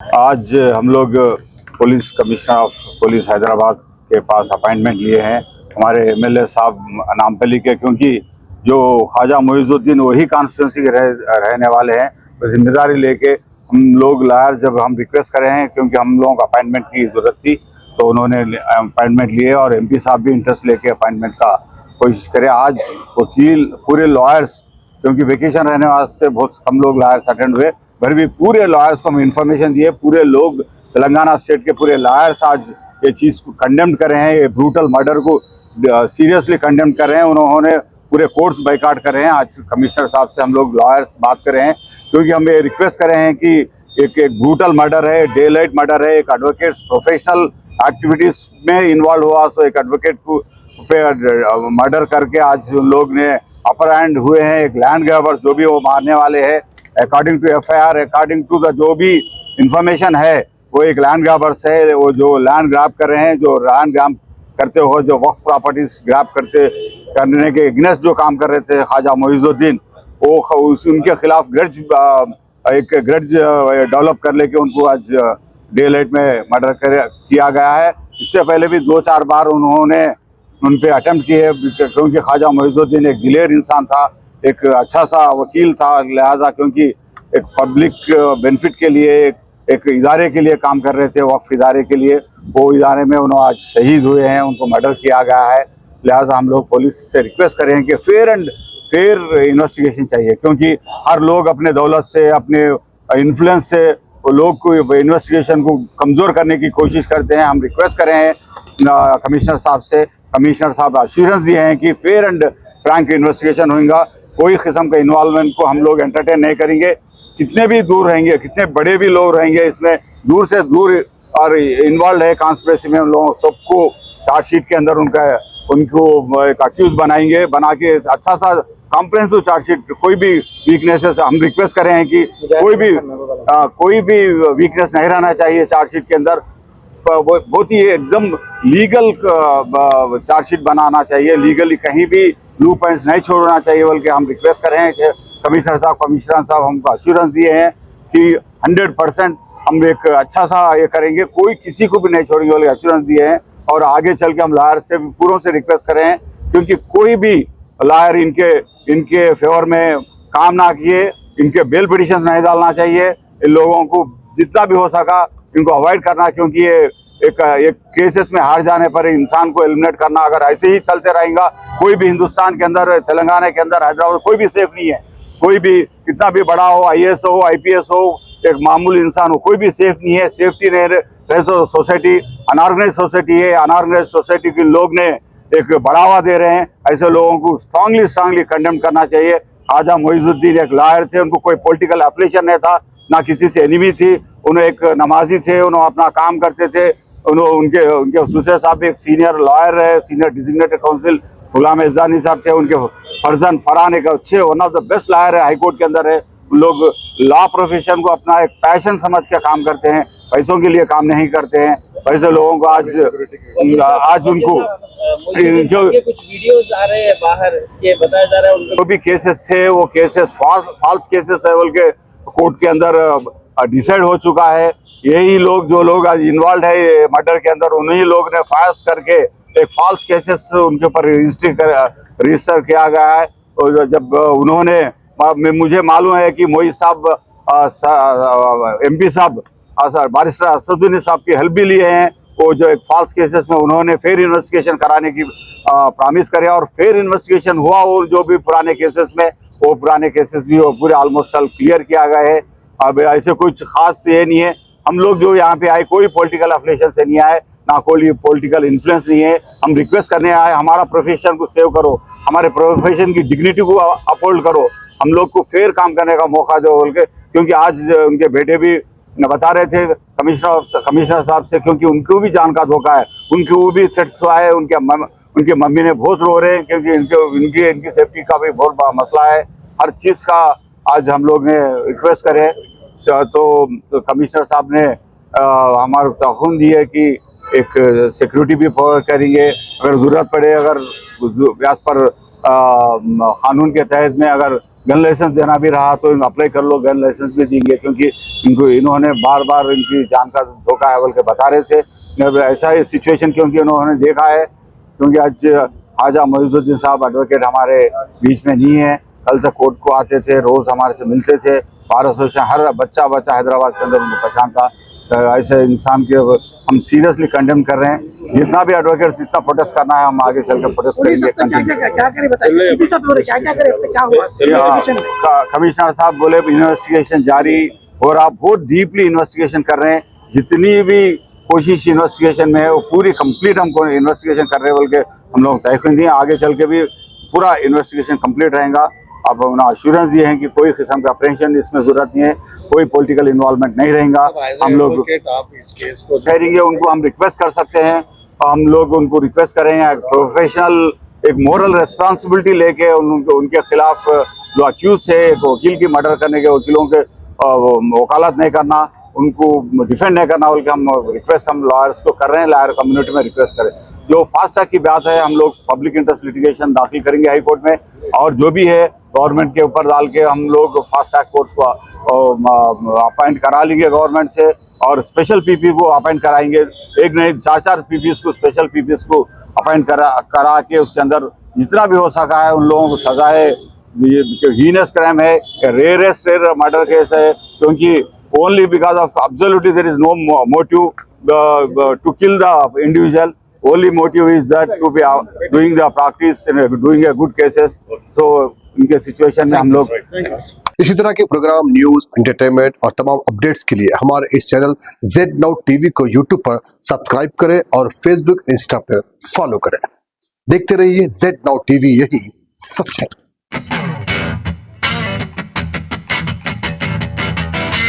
आज हम लोग police commissioner of police Hyderabad के पास अपॉइंटमेंट लिए हैं हमारे एमएलए साहब नामपल्ली के, क्योंकि जो ख्वाजा मोइजुद्दीन वही कॉन्स्टिट्यूंसी के रहने वाले हैं। तो जिम्मेदारी लेके हम लोग लायर जब हम रिक्वेस्ट करे हैं, क्योंकि हम लोगों को अपॉइंटमेंट की ज़रूरत थी, तो उन्होंने अपॉइंटमेंट लिए और एमपी साहब भी इंटरेस्ट लेके अपॉइंटमेंट का कोशिश करें। आज वकील पूरे लॉयर्स, क्योंकि वेकेशन रहने वास्ते बहुत कम लोग लॉयर्स अटेंड हुए, फिर भी पूरे लॉयर्स को हम इन्फॉर्मेशन दिए। पूरे लोग तेलंगाना स्टेट के पूरे लॉयर्स आज ये चीज़ को कंडेम कर रहे हैं, ये ब्रूटल मर्डर को सीरियसली कंडेम कर रहे हैं। उन्होंने पूरे कोर्ट्स बाइकाट कर रहे हैं। आज कमिश्नर साहब से हम लोग लॉयर्स बात कर रहे हैं, क्योंकि हम ये रिक्वेस्ट कर रहे हैं कि एक ब्रूटल मर्डर है, डे लाइट मर्डर है, एक एडवोकेट प्रोफेशनल एक्टिविटीज़ में इन्वॉल्व हुआ, सो एक एडवोकेट को पे मर्डर करके आज उन लोग ने अपर हैंड हुए हैं। एक लैंड ग्रैबर जो भी वो मारने वाले हैं, according to FIR, according to the जो भी इंफॉर्मेशन है, वो एक लैंड ग्रैबर्स है। वो जो लैंड ग्रैब कर रहे हैं, जो लैंड ग्रैब करते हो, जो वक्फ प्रॉपर्टीज ग्रैब करने के अगेंस्ट जो काम कर रहे थे ख्वाजा मोइजुद्दीन, वो उनके खिलाफ एक ग्रज डेवलप कर लेके उनको आज डे लाइट में मर्डर किया गया है। इससे पहले भी 2-4 बार उन्होंने उन पे अटेम्प्ट किए, क्योंकि ख्वाजा मोइजुद्दीन एक दिलेर इंसान था, एक अच्छा सा वकील था। लिहाजा क्योंकि एक पब्लिक बेनिफिट के लिए एक इदारे के लिए काम कर रहे थे, वक्फ इदारे के लिए, वो इदारे में उन्होंने आज शहीद हुए हैं, उनको मर्डर किया गया है। लिहाजा हम लोग पुलिस से रिक्वेस्ट करें कि फेयर इन्वेस्टिगेशन चाहिए, क्योंकि हर लोग अपने दौलत से, अपने इन्फ्लुएंस से वो लोग को इन्वेस्टिगेशन को कमज़ोर करने की कोशिश करते हैं। हम रिक्वेस्ट करें हैं कमिश्नर साहब से, कमिश्नर साहब एश्योरेंस दिए हैं कि फेयर एंड फ्रैंक इन्वेस्टिगेशन होगा, कोई किस्म का इन्वॉल्वमेंट को हम लोग एंटरटेन नहीं करेंगे। कितने भी दूर रहेंगे, कितने बड़े भी लोग रहेंगे इसमें, दूर से दूर और इन्वॉल्व है कॉन्स्पिरेसी में, उन लोगों सबको चार्जशीट के अंदर उनको एक अक्यूज बनाएंगे, बना के अच्छा सा कॉम्प्रिहेंसिव चार्जशीट। कोई भी वीकनेसेस हम रिक्वेस्ट कर रहे हैं कि कोई भी वीकनेस नहीं रहना चाहिए चार्जशीट के अंदर। बहुत ही एकदम लीगल चार्जशीट बनाना चाहिए, लीगली कहीं भी ब्लू पॉइंट्स नहीं छोड़ना चाहिए। बल्कि हम रिक्वेस्ट कर रहे हैं कि कमिश्नर साहब हमको अश्योरेंस दिए हैं कि 100% हम एक अच्छा सा ये करेंगे, कोई किसी को भी नहीं छोड़ेंगे बोले अश्योरेंस दिए हैं। और आगे चल के हम लायर से पूरों से रिक्वेस्ट कर रहे हैं, क्योंकि कोई भी लायर इनके फेवर में काम ना किए, इनके बेल पिटिशन नहीं डालना चाहिए। इन लोगों को जितना भी हो सका इनको अवॉइड करना, क्योंकि ये एक केसेस में हार जाने पर इंसान को एलिमिनेट करना, अगर ऐसे ही चलते रहेगा, कोई भी हिंदुस्तान के अंदर, तेलंगाना के अंदर, हैदराबाद, कोई भी सेफ नहीं है। कोई भी कितना भी बड़ा हो, आईएएस हो, आईपीएस हो, एक मामूली इंसान हो, कोई भी सेफ नहीं है। सेफ्टी नहीं रहे सोसाइटी अनऑर्गेनाइज सोसाइटी है। अनऑर्गेनाइज सोसाइटी के लोग ने एक बढ़ावा दे रहे हैं। ऐसे लोगों को स्ट्रांगली कंडेम करना चाहिए। ख्वाजा मोइजुद्दीन एक लॉयर थे, उनको कोई पॉलिटिकल एफिलिएशन नहीं था, ना किसी से एनिमी थी। उन्हें एक नमाजी थे, उन्होंने अपना काम करते थे। उनके सुसैर साहब एक सीनियर लॉयर है, सीनियर डिजिग्नेटेड काउंसिल गुलाम एजानी साहब थे। उनके फरजन फरहान एक अच्छे one of the best lawyer है, हाईकोर्ट के अंदर है। लोग लॉ प्रोफेशन को अपना एक पैशन समझ के काम करते हैं, पैसों के लिए काम नहीं करते हैं। वैसे लोगों को आज उनको जो कुछ वीडियोस आ रहे हैं बाहर, ये बताया जा रहा है उनको जो भी केसेस थे, वो केसेस फॉल्स केसेस है बोल के कोर्ट के अंदर डिसाइड हो चुका है। यही लोग जो लोग आज इन्वॉल्व है मर्डर के अंदर, उन्हीं लोग ने फायर्स करके एक फॉल्स केसेस उनके ऊपर रजिस्टर किया गया है। और जब उन्होंने, मुझे मालूम है कि मोई साहब एमपी साहब बारिस्टर असदुद्दीन साहब की हेल्प भी लिए हैं। वो जो एक फॉल्स केसेस में उन्होंने फेयर इन्वेस्टिगेशन कराने की प्रॉमिस करे, और फेयर इन्वेस्टिगेशन हुआ। और जो भी पुराने केसेस में, वो पुराने केसेस भी वो पूरे ऑलमोस्ट क्लियर किया गया है। अब ऐसे कुछ खास ये नहीं है। हम लोग जो यहाँ पे आए, कोई पॉलिटिकल एफिलिएशन से नहीं आए, ना कोई पॉलिटिकल इन्फ्लुएंस नहीं है। हम रिक्वेस्ट करने आए, हमारा प्रोफेशन को सेव करो, हमारे प्रोफेशन की डिग्निटी को अपहोल्ड करो, हम लोग को फेयर काम करने का मौका दो बोल के। क्योंकि आज उनके बेटे भी बता रहे थे कमिश्नर साहब से, क्योंकि उनको भी जान का धोखा है, उनको भी थ्रेट्स हुआ है। उनके मम्मी ने बहुत रो रहे हैं, क्योंकि इनकी सेफ्टी का भी बहुत बड़ा मसला है। हर चीज़ का आज हम लोग ने रिक्वेस्ट करे, तो कमिश्नर साहब ने हमारे तखुन दी है कि एक सिक्योरिटी भी प्रोवाइड करेंगे। अगर ज़रूरत पड़े, अगर व्यास पर कानून के तहत में अगर गन लाइसेंस देना भी रहा तो अप्लाई कर लो, गन लाइसेंस भी देंगे, क्योंकि इन्होंने बार बार इनकी जान का धोखा है बोल के बता रहे थे। ऐसा ही सिचुएशन क्योंकि उन्होंने देखा है, क्योंकि आज ख्वाजा मोइजुद्दीन साहब एडवोकेट हमारे बीच में नहीं है। कल तक कोर्ट को आते थे, रोज़ हमारे से मिलते थे। बार एसोसिएशन हर बच्चा हैदराबाद के अंदर उनको पहचानता। ऐसे इंसान के हम सीरियसली कंडेम कर रहे हैं। जितना भी एडवोकेट जितना प्रोटेस्ट करना है हम आगे चल कर प्रोटेस्ट करेंगे। कमिश्नर साहब बोले इन्वेस्टिगेशन जारी हो रहा, बहुत डीपली इन्वेस्टिगेशन कर रहे हैं। जितनी भी कोशिश इन्वेस्टिगेशन में है वो पूरी कंप्लीट हमको इन्वेस्टिगेशन कर रहे हैं बोल के हम लोग तय कर दिए। आगे चल के भी पूरा इन्वेस्टिगेशन कंप्लीट रहेगा। अब उन्होंने अश्योरेंस दिए हैं कि कोई किस्म का अप्रेंशन इसमें जरूरत नहीं है, कोई पॉलिटिकल इन्वॉल्वमेंट नहीं रहेगा। हम लोग आप इस केस को करेंगे, उनको हम रिक्वेस्ट कर सकते हैं। हम लोग उनको रिक्वेस्ट करेंगे प्रोफेशनल एक मोरल रेस्पॉन्सिबिलिटी लेके उनके खिलाफ जो अक्यूज है, एक वकील की मर्डर करने के वकीलों के वकालत नहीं करना, उनको डिफेंड नहीं करना बोल के हम रिक्वेस्ट हम लॉयर्स को कर रहे हैं, लॉयर कम्युनिटी में रिक्वेस्ट करें। जो फास्ट ट्रैक की बात है, हम लोग पब्लिक इंटरेस्ट लिटिगेशन दाखिल करेंगे हाई कोर्ट में, और जो भी है गवर्नमेंट के ऊपर डाल के हम लोग फास्ट ट्रैक कोर्ट्स को अपॉइंट करा लेंगे गवर्नमेंट से, और स्पेशल पीपी को अपॉइंट कराएंगे। एक नहीं 4-4 पीपीस को, स्पेशल पीपीस को अपॉइंट करा के उसके अंदर जितना भी हो सका है उन लोगों को सजाए। ये हीनस क्राइम है, रेयरेस्ट रेयर मर्डर केस है, क्योंकि only because of absolutely there is no motive to kill the individual. Only motive is that to be doing the practice and doing a good cases. So इनके situation में हम लोग इसी तरह के programme, news, entertainment और तमाम updates के लिए हमारे इस चैनल Z Now TV को YouTube पर सब्सक्राइब करें और Facebook, इंस्टा पर फॉलो करें। देखते रहिए Z Now TV, यही सच है।